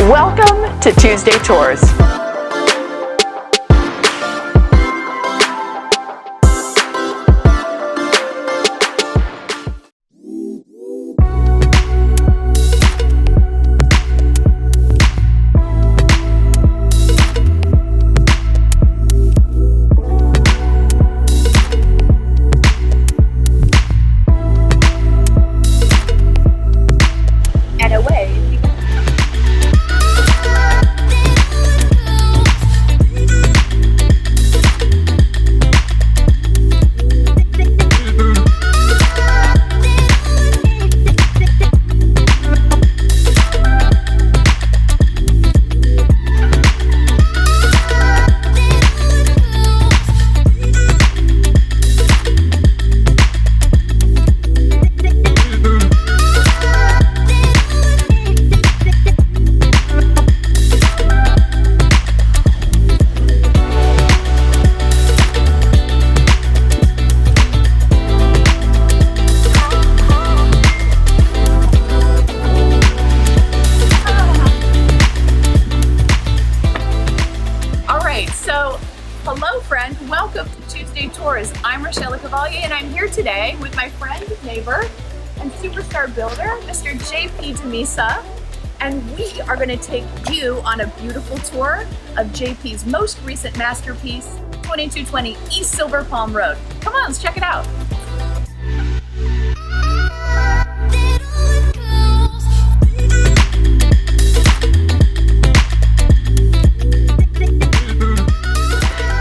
Welcome to Tuesday Tours. I'm Rochelle Lecavalier, and I'm here today with my friend, neighbor, and superstar builder, Mr. J.P. DiMisa, and we are going to take you on a beautiful tour of J.P.'s most recent masterpiece, 2220 East Silver Palm Road. Come on, let's check it out.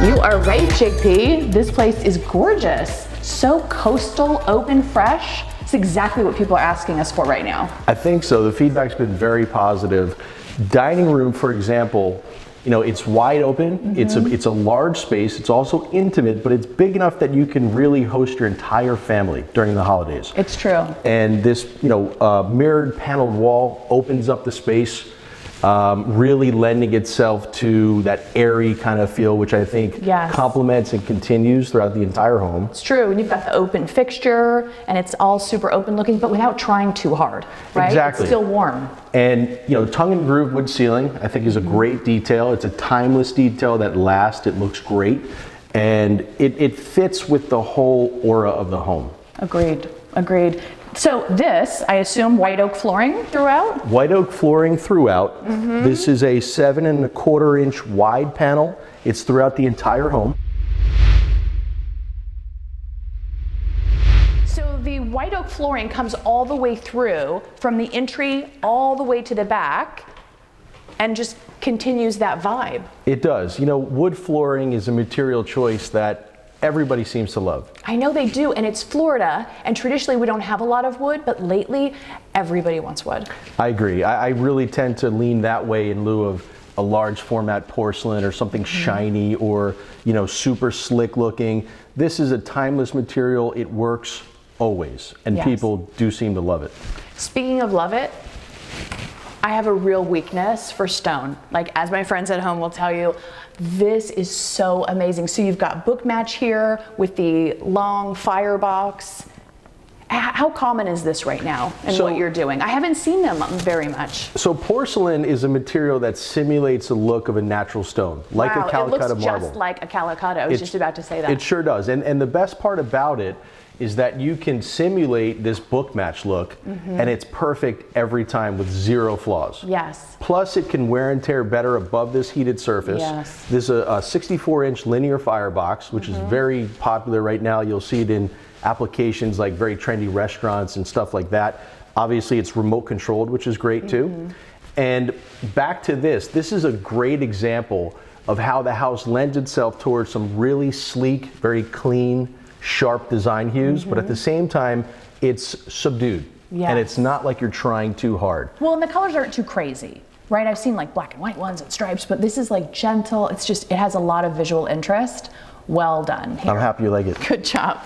You are right, JP. This place is gorgeous. So coastal, open, fresh. It's exactly what people are asking us for right now. I think so. The feedback's been very positive. Dining room, for example, you know, it's wide open. It's a large space. It's also intimate, but it's big enough that you can really host your entire family during the holidays. It's true. And this, mirrored paneled wall opens up the space, really lending itself to that airy kind of feel, which I think complements and continues throughout the entire home. It's true, and you've got the open fixture, and it's all super open looking, but without trying too hard, right? Exactly. It's still warm. And tongue and groove wood ceiling, I think, is a great detail. It's a timeless detail that lasts. It looks great, and it fits with the whole aura of the home. Agreed. So this, I assume, white oak flooring throughout? White oak flooring throughout. This is a 7 1/4 inch wide panel. It's throughout the entire home. So the white oak flooring comes all the way through from the entry all the way to the back and just continues that vibe. It does. Wood flooring is a material choice that everybody seems to love. I know they do, and it's Florida, and traditionally we don't have a lot of wood, but lately everybody wants wood. I agree. I really tend to lean that way in lieu of a large format porcelain or something shiny or super slick looking. This is a timeless material. It works always, and people do seem to love it. Speaking of love it, I have a real weakness for stone. Like, as my friends at home will tell you, this is so amazing. So you've got book match here with the long firebox. How common is this right now in what you're doing? I haven't seen them very much. So porcelain is a material that simulates the look of a natural stone, like a Calicut marble. It looks just like a Calicut. I was just about to say that. It sure does. And the best part about it is that you can simulate this book match look, and it's perfect every time with zero flaws. Yes. Plus it can wear and tear better above this heated surface. Yes. This is a 64-inch linear firebox, which is very popular right now. You'll see it in applications like very trendy restaurants and stuff like that. Obviously it's remote controlled, which is great too. And back to this is a great example of how the house lends itself towards some really sleek, very clean, sharp design hues, but at the same time, it's subdued. And it's not like you're trying too hard. Well, and the colors aren't too crazy, right? I've seen like black and white ones and stripes, but this is like gentle. It's just, it has a lot of visual interest. Well done here. I'm happy you like it. Good job.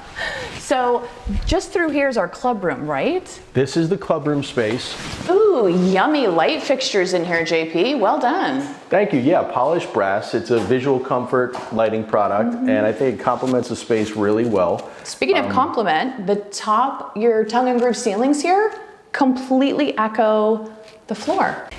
So just through here is our club room, right? This is the club room space. Ooh, yummy light fixtures in here, JP. Well done. Thank you. Yeah, polished brass. It's a visual comfort lighting product, and I think it complements the space really well. Speaking of complement, the top, your tongue and groove ceilings here completely echo the floor.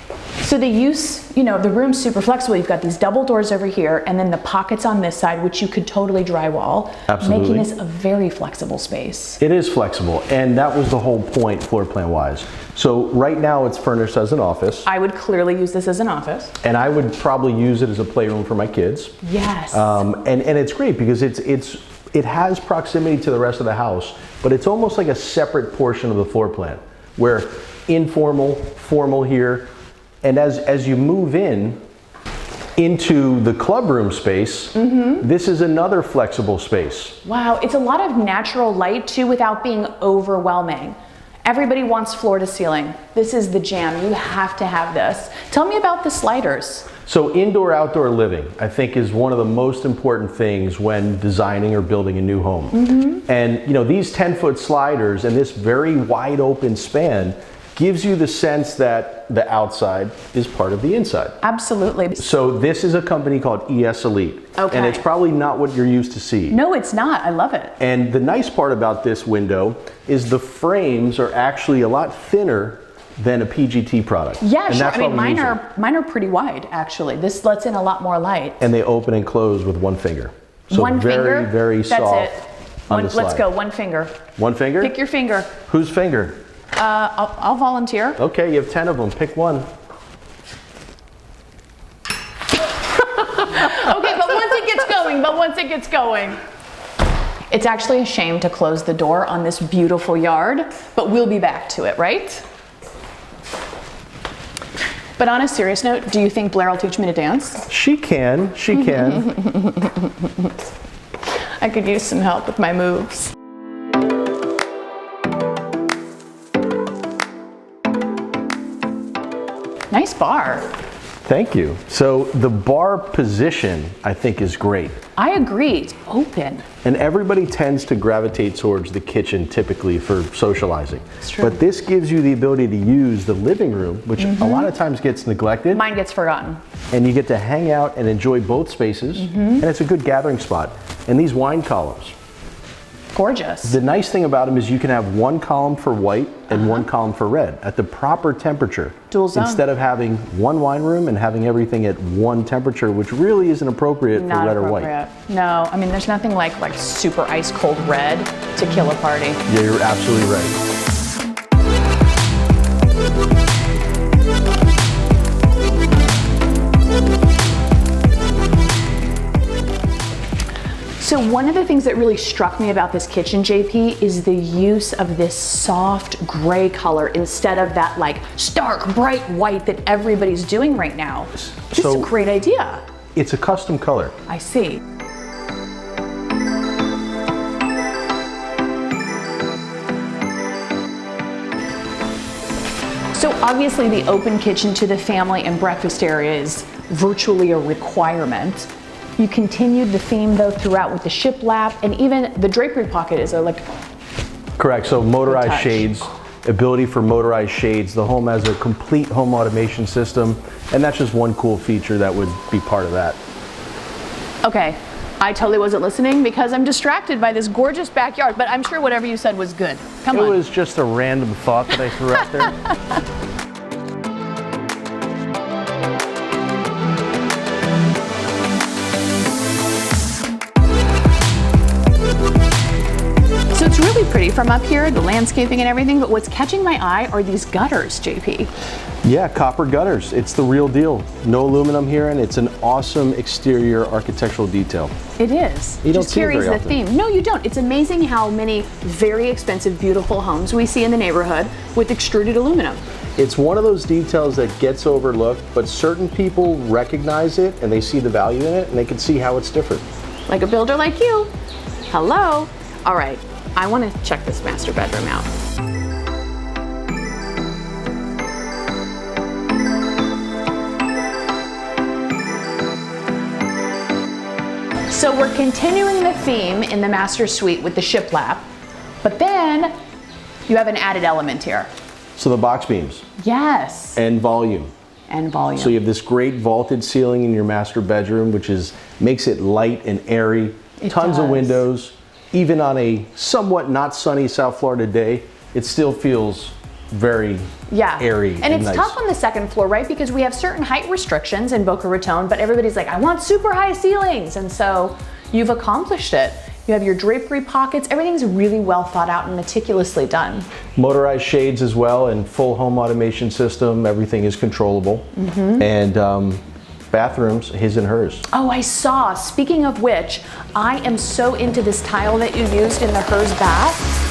So the use, you know, the room's super flexible. You've got these double doors over here and then the pockets on this side, which you could totally drywall, Absolutely. making this a very flexible space. It is flexible, and that was the whole point floor plan wise. So right now it's furnished as an office. I would clearly use this as an office. And I would probably use it as a playroom for my kids. Yes. And it's great because it has proximity to the rest of the house, but it's almost like a separate portion of the floor plan, where informal, formal here, and as you move into the club room space, this is another flexible space. Wow, it's a lot of natural light too without being overwhelming. Everybody wants floor to ceiling. This is the jam. You have to have this. Tell me about the sliders. So indoor outdoor living, I think, is one of the most important things when designing or building a new home. And you know, these 10-foot sliders and this very wide open span gives you the sense that the outside is part of the inside. Absolutely. So this is a company called ES Elite. Okay. And it's probably not what you're used to seeing. No, it's not. I love it. And the nice part about this window is the frames are actually a lot thinner than a PGT product. Yeah, and sure. that's I mean, what we're mine are pretty wide, actually. This lets in a lot more light. and they open and close with one finger. So One very, finger? very That's soft it. on the slide. Let's go, one finger. One finger? Pick your finger. Whose finger? I'll volunteer. Okay, you have 10 of them. Pick one. Okay, but once it gets going. It's actually a shame to close the door on this beautiful yard, but we'll be back to it, right? But on a serious note, do you think Blair will teach me to dance? She can. I could use some help with my moves. Nice bar. Thank you. So the bar position, I think, is great. I agree. It's open. And everybody tends to gravitate towards the kitchen typically for socializing. It's true. But this gives you the ability to use the living room, which a lot of times gets neglected. Mine gets forgotten. And you get to hang out and enjoy both spaces. And it's a good gathering spot. And these wine columns. Gorgeous. The nice thing about them is you can have one column for white and one column for red at the proper temperature. Dual zone. Instead of having one wine room and having everything at one temperature, which really isn't appropriate for red or white. No, I mean, there's nothing like super ice cold red to kill a party. Yeah, you're absolutely right. So one of the things that really struck me about this kitchen, JP, is the use of this soft gray color instead of that like stark bright white that everybody's doing right now. This is a great idea. It's a custom color. I see. So obviously the open kitchen to the family and breakfast area is virtually a requirement. You continued the theme though throughout with the shiplap, and even the drapery pocket is Correct, so motorized touch. shades, ability for motorized shades. The home has a complete home automation system, and that's just one cool feature that would be part of that. Okay, I totally wasn't listening because I'm distracted by this gorgeous backyard, but I'm sure whatever you said was good. Come on. It was just a random thought that I threw out there. It's really pretty from up here, the landscaping and everything, but what's catching my eye are these gutters, JP. Yeah, copper gutters. It's the real deal. No aluminum here, and it's an awesome exterior architectural detail. It is. You don't Just see it carries very the often. theme. No, you don't. It's amazing how many very expensive, beautiful homes we see in the neighborhood with extruded aluminum. It's one of those details that gets overlooked, but certain people recognize it and they see the value in it and they can see how it's different. Like a builder like you. Hello. All right. I want to check this master bedroom out. So we're continuing the theme in the master suite with the shiplap, but then you have an added element here. So the box beams. Yes. And volume. And volume. So you have this great vaulted ceiling in your master bedroom, which makes it light and airy. Tons of windows. Even on a somewhat not sunny South Florida day, it still feels very airy and it's nice. tough on the second floor, right? Because we have certain height restrictions in Boca Raton, but everybody's like, I want super high ceilings. And so you've accomplished it. You have your drapery pockets. Everything's really well thought out and meticulously done. Motorized shades as well, and full home automation system. Everything is controllable. And bathrooms, his and hers. Oh, I saw. Speaking of which, I am so into this tile that you used in the hers bath.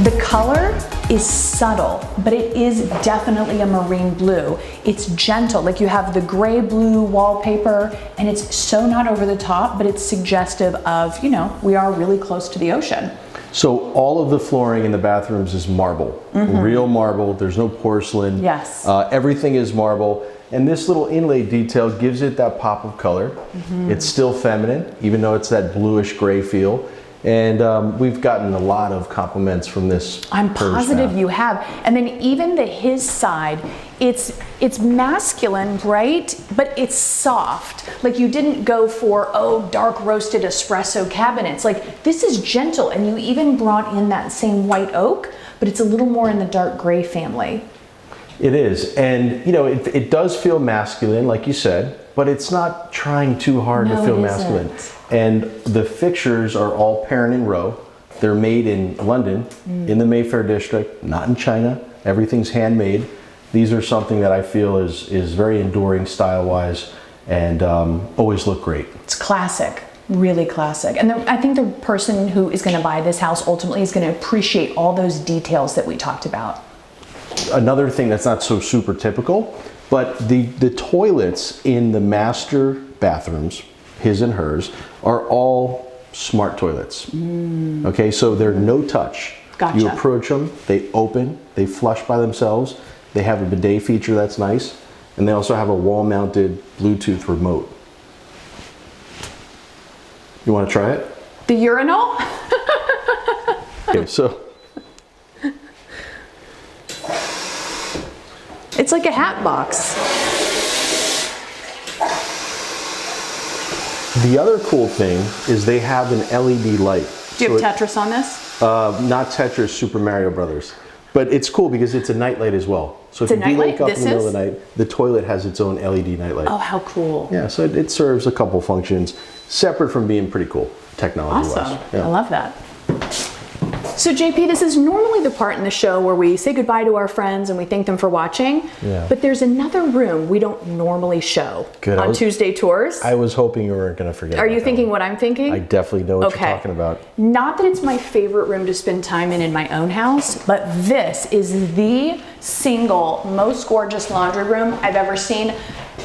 The color is subtle, but it is definitely a marine blue. It's gentle, like you have the gray blue wallpaper, and it's so not over the top, but it's suggestive of, you know, we are really close to the ocean. So all of the flooring in the bathrooms is marble, real marble. There's no porcelain. Yes. Everything is marble. And this little inlay detail gives it that pop of color. It's still feminine, even though it's that bluish gray feel. And we've gotten a lot of compliments from this. I'm positive you have. And then even the his side, it's masculine, right? But it's soft. Like you didn't go for, oh, dark roasted espresso cabinets. Like this is gentle, and you even brought in that same white oak, but it's a little more in the dark gray family. It is, and you know, it does feel masculine, like you said, but it's not trying too hard to feel masculine. And the fixtures are all Perrin Rowe. They're made in London, in the Mayfair district, not in China. Everything's handmade. These are something that I feel is very enduring style-wise, and always look great. It's classic, really classic. And I think the person who is going to buy this house ultimately is going to appreciate all those details that we talked about. Another thing that's not so super typical, but the toilets in the master bathrooms, his and hers, are all smart toilets. Okay, so they're no touch. Gotcha. You approach them, they open, they flush by themselves. They have a bidet feature that's nice, and they also have a wall-mounted Bluetooth remote. You want to try it? The urinal? Okay, so It's like a hat box. the other cool thing is they have an LED light. Do you have Tetris on this? Not Tetris, Super Mario Brothers. But it's cool because it's a nightlight as well. So It's if a you do wake nightlight? up in the middle of the night, the toilet has its own LED nightlight. Oh, how cool. Yeah, so it serves a couple functions separate from being pretty cool technology-wise. Awesome. Yeah. I love that. So JP, this is normally the part in the show where we say goodbye to our friends and we thank them for watching. Yeah. But there's another room we don't normally show on Tuesday tours. I was hoping you weren't going to forget. Are you thinking what I'm thinking? I definitely know what you're talking about. Not that it's my favorite room to spend time in my own house, but this is the single most gorgeous laundry room I've ever seen.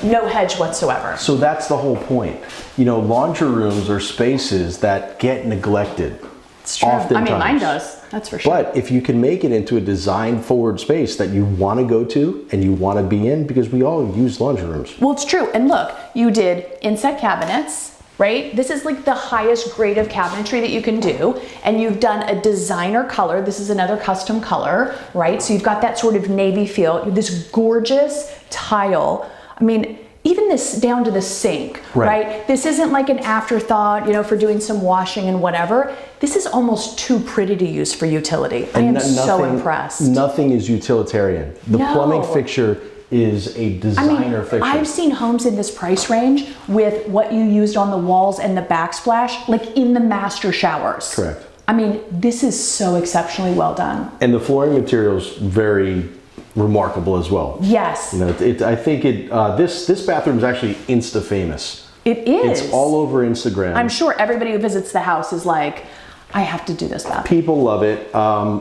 No hedge whatsoever. So that's the whole point. You know, laundry rooms are spaces that get neglected. It's true. I mean, mine does. That's for sure. But if you can make it into a design forward space that you want to go to and you want to be in, because we all use laundry rooms. Well, it's true. And look, you did inset cabinets, right? This is like the highest grade of cabinetry that you can do. And you've done a designer color. This is another custom color, right? So you've got that sort of navy feel, this gorgeous tile. I mean, even this down to the sink, right? This isn't like an afterthought, you know, for doing some washing and whatever. This is almost too pretty to use for utility. I am so impressed. Nothing is utilitarian. The plumbing fixture is a designer fixture. I've seen homes in this price range with what you used on the walls and the backsplash, like in the master showers. Correct. I mean, this is so exceptionally well done. And the flooring material is very remarkable as well. Yes. You know, I think this bathroom is actually Insta famous. It is. It's all over Instagram. I'm sure everybody who visits the house is like, I have to do this bathroom. People love it.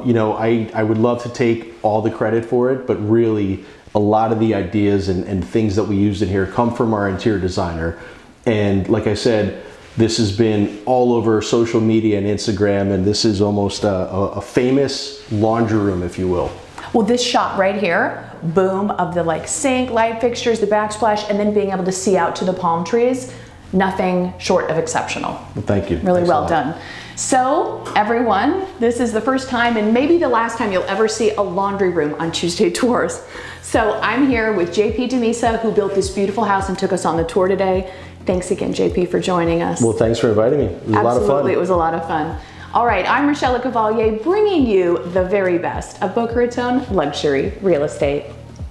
You know, I would love to take all the credit for it, but really a lot of the ideas and things that we used in here come from our interior designer. And like I said, this has been all over social media and Instagram, and this is almost a famous laundry room, if you will. Well, this shot right here, boom, of the like sink, light fixtures, the backsplash, and then being able to see out to the palm trees, nothing short of exceptional. Well, thank you. Really well done. So everyone, this is the first time and maybe the last time you'll ever see a laundry room on Tuesday Tours. So I'm here with J.P. DiMisa, who built this beautiful house and took us on the tour today. Thanks again, J.P., for joining us. Well, thanks for inviting me. It was a lot of fun. Absolutely, it was a lot of fun. All right, I'm Rochelle Lecavalier, bringing you the very best of Boca Raton luxury real estate.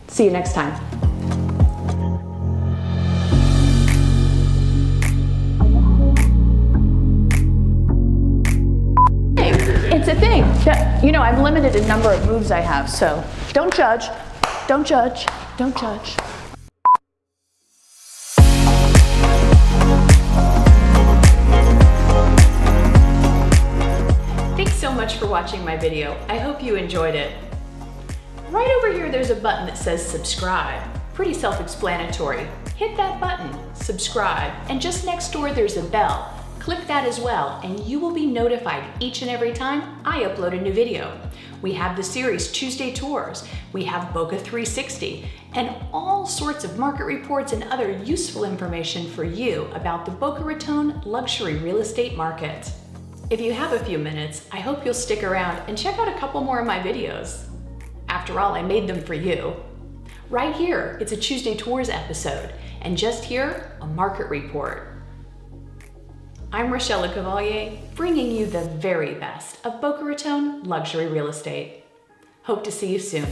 See you next time. It's a thing. You know, I'm limited in number of moves I have, so don't judge, don't judge, don't judge. Thanks so much for watching my video. I hope you enjoyed it. Right over here, there's a button that says subscribe. Pretty self-explanatory. Hit that button, subscribe, and just next door there's a bell. Click that as well, and you will be notified each and every time I upload a new video. We have the series Tuesday Tours, we have Boca 360, and all sorts of market reports and other useful information for you about the Boca Raton luxury real estate market. If you have a few minutes, I hope you'll stick around and check out a couple more of my videos. After all, I made them for you. Right here, it's a Tuesday Tours episode, and just here, a market report. I'm Rochelle Lecavalier, bringing you the very best of Boca Raton luxury real estate. Hope to see you soon.